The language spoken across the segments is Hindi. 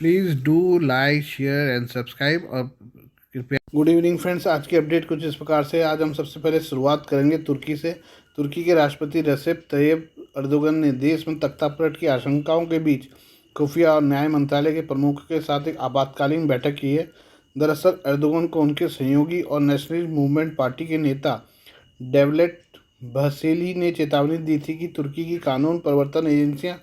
Please do like share and subscribe और कृपया। गुड इवनिंग फ्रेंड्स, आज की अपडेट कुछ इस प्रकार से। आज हम सबसे पहले शुरुआत करेंगे तुर्की से। तुर्की के राष्ट्रपति रेसेप तैयब अर्दोगन ने देश में तख्तापलट की आशंकाओं के बीच खुफिया और न्याय मंत्रालय के प्रमुख के साथ एक आपातकालीन बैठक की है। दरअसल अर्दोगन को उनके सहयोगी और नेशनलिस्ट मूवमेंट पार्टी के नेता डेवलेट बहसेली ने चेतावनी दी थी कि तुर्की की कानून प्रवर्तन एजेंसियां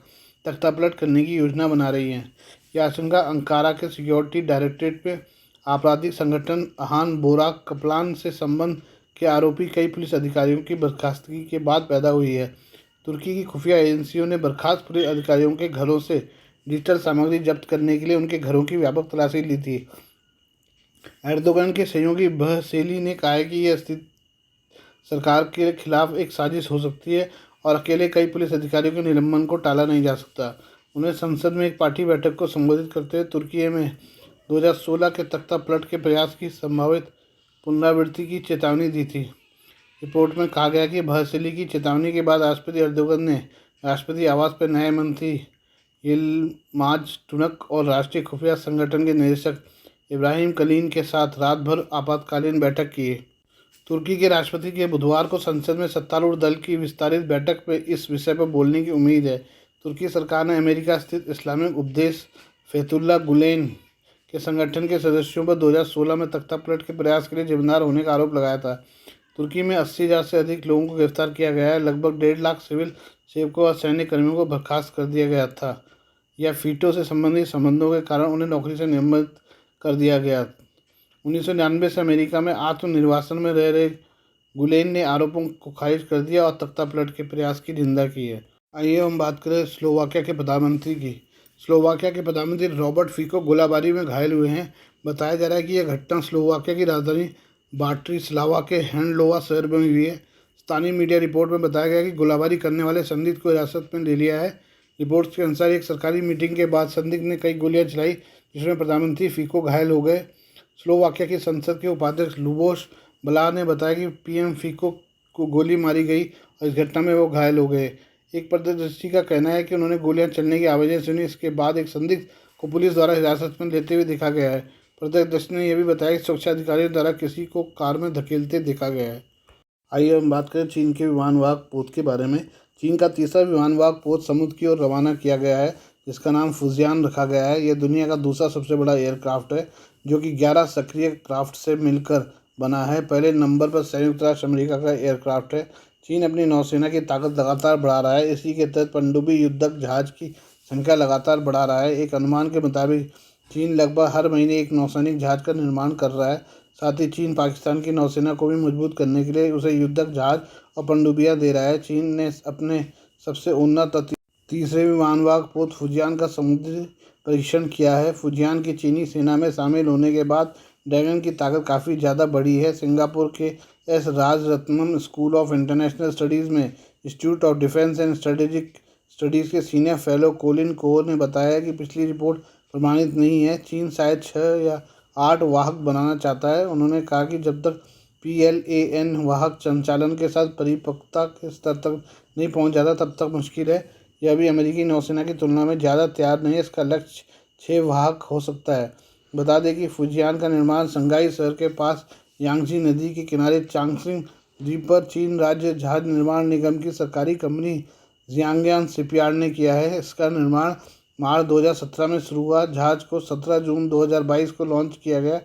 तख्तापलट करने की योजना बना रही हैं। यह आशंका अंकारा के सिक्योरिटी डायरेक्टरेट में आपराधिक संगठन अहान बोरा कपलान से संबंध के आरोपी कई पुलिस अधिकारियों की बर्खास्तगी के बाद पैदा हुई है। तुर्की की खुफिया एजेंसियों ने बर्खास्त पुलिस अधिकारियों के घरों से डिजिटल सामग्री जब्त करने के लिए उनके घरों की व्यापक तलाशी ली थी। एर्दोगन के सहयोगी बहसेली ने कहा है कि यह स्थिति सरकार के खिलाफ एक साजिश हो सकती है और अकेले कई पुलिस अधिकारियों के निलंबन को टाला नहीं जा सकता। उन्हें संसद में एक पार्टी बैठक को संबोधित करते हुए तुर्की में 2016 के तख्तापलट के प्रयास की संभावित पुनरावृत्ति की चेतावनी दी थी। रिपोर्ट में कहा गया कि बहसेली की चेतावनी के बाद राष्ट्रपति एर्दोगन ने राष्ट्रपति आवास पर न्याय मंत्री यिल्माज टुनक और राष्ट्रीय खुफिया संगठन के निदेशक इब्राहिम कलीन के साथ रात भर आपातकालीन बैठक की। तुर्की के राष्ट्रपति के बुधवार को संसद में सत्तारूढ़ दल की विस्तारित बैठक में इस विषय पर बोलने की उम्मीद है। तुर्की सरकार ने अमेरिका स्थित इस्लामिक उपदेश फैतुल्ला गुलेन के संगठन के सदस्यों पर 2016 में तख्तापलट के प्रयास के लिए जिम्मेदार होने का आरोप लगाया था। तुर्की में 80,000 से अधिक लोगों को गिरफ्तार किया गया है। लगभग 1.5 लाख सिविल सेवकों और सैन्य कर्मियों को बर्खास्त कर दिया गया था या फीटो से संबंधित संबंधों के कारण उन्हें नौकरी से निलंबित कर दिया गया। 1999 से अमेरिका में आत्मनिर्वासन में रह रहे गुलेन ने आरोपों को खारिज कर दिया और तख्तापलट के प्रयास की निंदा की है। आइए हम बात करें स्लोवाकिया के प्रधानमंत्री की। स्लोवाकिया के प्रधानमंत्री रॉबर्ट फिको गोलाबारी में घायल हुए हैं। बताया जा रहा है कि यह घटना स्लोवाकिया की राजधानी ब्राटिस्लावा के हैंडलोवा शहर में हुई है। स्थानीय मीडिया रिपोर्ट में बताया गया कि गोलाबारी करने वाले संदिग्ध को हिरासत में ले लिया है। रिपोर्ट्स के अनुसार एक सरकारी मीटिंग के बाद संदिग्ध ने कई गोलियां चलाई जिसमें प्रधानमंत्री फिको घायल हो गए। स्लोवाकिया की संसद के उपाध्यक्ष लुबोश बला ने बताया कि पीएम फिको को गोली मारी गई और इस घटना में वो घायल हो गए। एक प्रत्यक्षदर्शी का कहना है कि उन्होंने गोलियां चलने की आवाज़ें सुनी। इसके बाद एक संदिग्ध को पुलिस द्वारा हिरासत में लेते हुए देखा गया है। प्रत्यक्षदर्शी ने यह भी बताया कि सुरक्षा अधिकारियों द्वारा किसी को कार में धकेलते देखा गया है। आइए हम बात करें चीन के विमानवाहक पोत के बारे में। चीन का तीसरा विमानवाहक पोत समुद्र की ओर रवाना किया गया है जिसका नाम फुजियान रखा गया है। यह दुनिया का दूसरा सबसे बड़ा एयरक्राफ्ट है जो कि 11 सक्रिय क्राफ्ट से मिलकर बना है। पहले नंबर पर संयुक्त राष्ट्र अमेरिका का एयरक्राफ्ट है। चीन अपनी नौसेना की ताकत लगातार बढ़ा रहा है। इसी के तहत पनडुब्बी युद्धक जहाज की संख्या लगातार बढ़ा रहा है। एक अनुमान के मुताबिक चीन लगभग हर महीने एक नौसैनिक जहाज का निर्माण कर रहा है। साथ ही चीन पाकिस्तान की नौसेना को भी मजबूत करने के लिए उसे युद्धक जहाज और पनडुब्बियां दे रहा है। चीन ने अपने सबसे उन्नत तीसरे विमानवाहक पोत फुजियान का समुद्री परीक्षण किया है। फुजियान की चीनी सेना में शामिल होने के बाद ड्रैगन की ताकत काफ़ी ज़्यादा बढ़ी है। सिंगापुर के S Rajaratnam school of international studies में institute of defence and strategic studies के सीनियर फेलो कोलिन कोर ने बताया कि पिछली रिपोर्ट प्रमाणित नहीं है। चीन शायद 6 या 8 वाहक बनाना चाहता है। उन्होंने कहा कि जब तक PLAN वाहक संचालन के साथ परिपक्वता के स्तर तक नहीं पहुंच जाता तब तक मुश्किल है। यह भी अमेरिकी नौसेना की तुलना में ज़्यादा तैयार नहीं है। इसका लक्ष्य 6 वाहक हो सकता है। बता दें कि फुजियान का निर्माण शंघाई शहर के पास यांगजी नदी के किनारे चांगसिंग द्वीप पर चीन राज्य जहाज निर्माण निगम की सरकारी कंपनी जियांगयान शिपयार्ड ने किया है। इसका निर्माण मार्च 2017 में शुरू हुआ। जहाज को 17 जून 2022 को लॉन्च किया गया।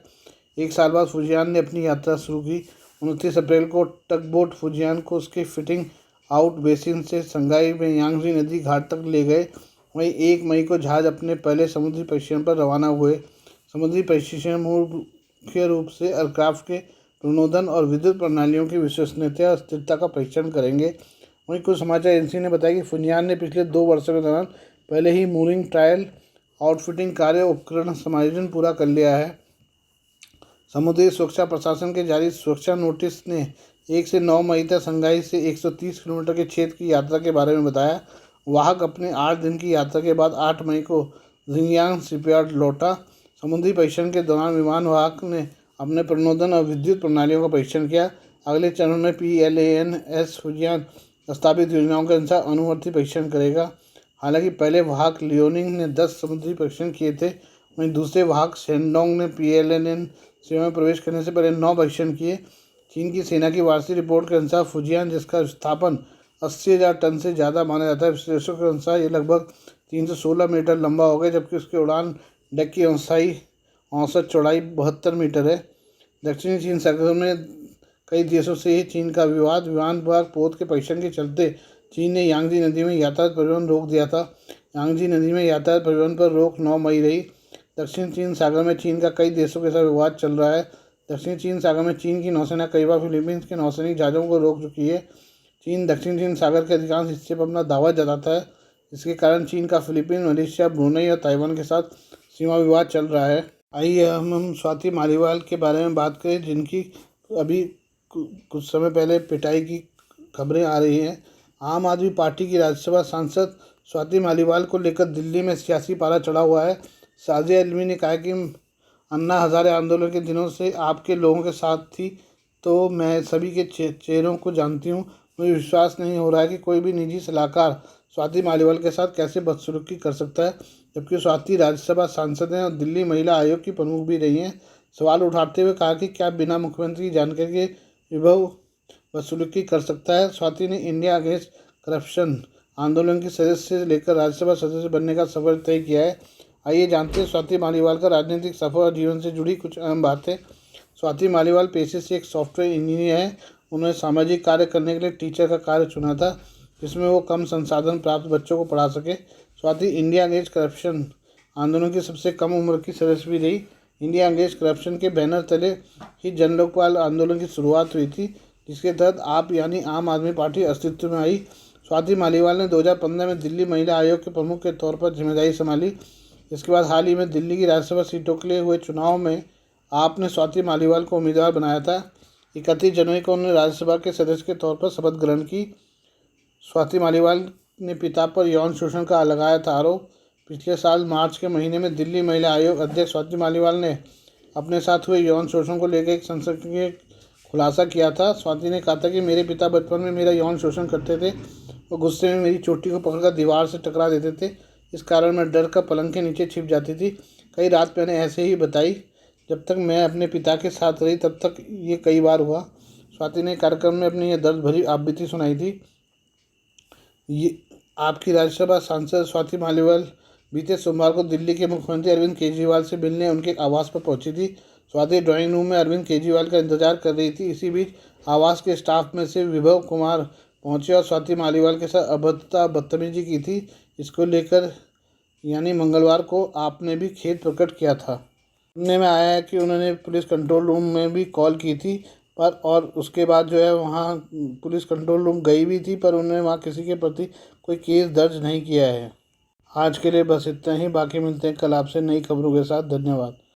एक साल बाद फुजियान ने अपनी यात्रा शुरू की। 29 अप्रैल को टगबोट फुजियान को उसके फिटिंग आउट बेसिन से शंघाई में यांगजी नदी घाट तक ले गए। वहीं 1 मई को जहाज अपने पहले समुद्री परीक्षण पर रवाना हुए। समुद्री परीक्षण मुख्य रूप से एयरक्राफ्ट के प्रणोदन और विद्युत प्रणालियों की विश्वसनीयता और स्थिरता का परीक्षण करेंगे। वहीं कुछ समाचार एजेंसी ने बताया कि फुजियान ने पिछले 2 वर्षों के दौरान पहले ही मूरिंग ट्रायल आउटफिटिंग कार्य उपकरण समायोजन पूरा कर लिया है। समुद्री सुरक्षा प्रशासन के जारी सुरक्षा नोटिस ने 1 से 9 मई तक शंघाई से 130 किलोमीटर के क्षेत्र की यात्रा के बारे में बताया। वाहक अपने 8 दिन की यात्रा के बाद 8 मई को जियांग शिपयार्ड लौटा। समुद्री परीक्षण के दौरान विमान वाहक ने अपने प्रणोदन और विद्युत प्रणालियों का परीक्षण किया। अगले चरण में PLAN फुजियान प्रस्तावित योजनाओं के अनुसार अनुवर्ती परीक्षण करेगा। हालांकि पहले वाहक लियोनिंग ने 10 समुद्री परीक्षण किए थे। वहीं दूसरे वाहक शेनडोंग ने PLN सीमा में प्रवेश करने से पहले 9 परीक्षण किए। चीन की सेना की वार्षिक रिपोर्ट के अनुसार फुजियान, जिसका विस्थापन 80,000 टन से ज़्यादा माना जाता है, विश्लेषकों के अनुसार ये लगभग 316 मीटर लंबा हो गया, जबकि उसकी उड़ान डेक की औसत चौड़ाई 72 मीटर है। दक्षिणी चीन सागर में कई देशों से ही चीन का विवाद। विमान विभाग पोत के परीक्षण के चलते चीन ने यांगजी नदी में यातायात परिवहन रोक दिया था। यांगजी नदी में यातायात परिवहन पर रोक 9 मई रही। दक्षिण चीन सागर में चीन का कई देशों के साथ विवाद चल रहा है। दक्षिण चीन सागर में चीन की नौसेना कई बार फिलीपींस के नौसैनिक जहाज़ों को रोक चुकी है। चीन दक्षिण चीन सागर के अधिकांश हिस्से पर अपना दावा जताता है। इसके कारण चीन का फिलीपीन, मलेशिया, ब्रुनई और ताइवान के साथ सीमा विवाद चल रहा है। आइए हम स्वाति मालीवाल के बारे में बात करें, जिनकी अभी कुछ समय पहले पिटाई की खबरें आ रही हैं। आम आदमी पार्टी की राज्यसभा सांसद स्वाति मालीवाल को लेकर दिल्ली में सियासी पारा चढ़ा हुआ है। साजिया इल्मी ने कहा कि अन्ना हजारे आंदोलन के दिनों से आपके लोगों के साथ थी, तो मैं सभी के चेहरों को जानती हूँ। मुझे विश्वास नहीं हो रहा है कि कोई भी निजी सलाहकार स्वाति मालीवाल के साथ कैसे बदसलूकी कर सकता है, जबकि स्वाति राज्यसभा सांसद हैं और दिल्ली महिला आयोग की प्रमुख भी रही हैं। सवाल उठाते हुए कहा कि क्या बिना मुख्यमंत्री की जानकारी के विभव बदसलूकी कर सकता है। स्वाति ने इंडिया अगेंस्ट करप्शन आंदोलन की सदस्य से लेकर राज्यसभा सदस्य बनने का सफर तय किया है। आइए जानते हैं स्वाति मालीवाल का राजनीतिक सफर और जीवन से जुड़ी कुछ अहम बातें। स्वाति मालीवाल पेशे से एक सॉफ्टवेयर इंजीनियर है। उन्होंने सामाजिक कार्य करने के लिए टीचर का कार्य चुना था, जिसमें वो कम संसाधन प्राप्त बच्चों को पढ़ा सके। स्वाति इंडिया अगेंस्ट करप्शन आंदोलन की सबसे कम उम्र की सदस्य भी रही। इंडिया अगेंस्ट करप्शन के बैनर तले ही जन लोकपाल आंदोलन की शुरुआत हुई थी, जिसके तहत आप यानी आम आदमी पार्टी अस्तित्व में आई। स्वाति मालीवाल ने 2015 में दिल्ली महिला आयोग के प्रमुख के तौर पर जिम्मेदारी संभाली। इसके बाद हाल ही में दिल्ली की राज्यसभा सीटों के लिए हुए चुनाव में आपने स्वाति मालीवाल को उम्मीदवार बनाया था। 31 जनवरी को उन्होंने राज्यसभा के सदस्य के तौर पर शपथ ग्रहण की। स्वाति मालीवाल ने पिता पर यौन शोषण का लगाया था आरोप। पिछले साल मार्च के महीने में दिल्ली महिला आयोग अध्यक्ष स्वाति मालीवाल ने अपने साथ हुए यौन शोषण को लेकर एक संसदीय खुलासा किया था। स्वाति ने कहा था कि मेरे पिता बचपन में मेरा यौन शोषण करते थे। वो गुस्से में मेरी चोटी को पकड़कर दीवार से टकरा देते थे। इस कारण मैं डर कर पलंग के नीचे छिप जाती थी। कई रात मैंने ऐसे ही बताई। जब तक मैं अपने पिता के साथ रही तब तक ये कई बार हुआ। स्वाति ने कार्यक्रम में अपनी यह दर्द भरी आपबीती सुनाई थी। ये आपकी राज्यसभा सांसद स्वाति मालीवाल बीते सोमवार को दिल्ली के मुख्यमंत्री अरविंद केजरीवाल से मिलने उनके आवास पर पहुंची थी। स्वाति ड्राइंग रूम में अरविंद केजरीवाल का इंतजार कर रही थी। इसी बीच आवास के स्टाफ में से विभव कुमार पहुंचे और स्वाति मालीवाल के साथ अभद्रता बदतमीजी की थी। इसको लेकर यानी मंगलवार को आपने भी खेद प्रकट किया था। सुनने में आया है कि उन्होंने पुलिस कंट्रोल रूम में भी कॉल की थी, पर और उसके बाद जो है वहाँ पुलिस कंट्रोल रूम गई भी थी, पर उन्होंने वहाँ किसी के प्रति कोई केस दर्ज नहीं किया है। आज के लिए बस इतना ही। बाकी मिलते हैं कल आपसे नई खबरों के साथ। धन्यवाद।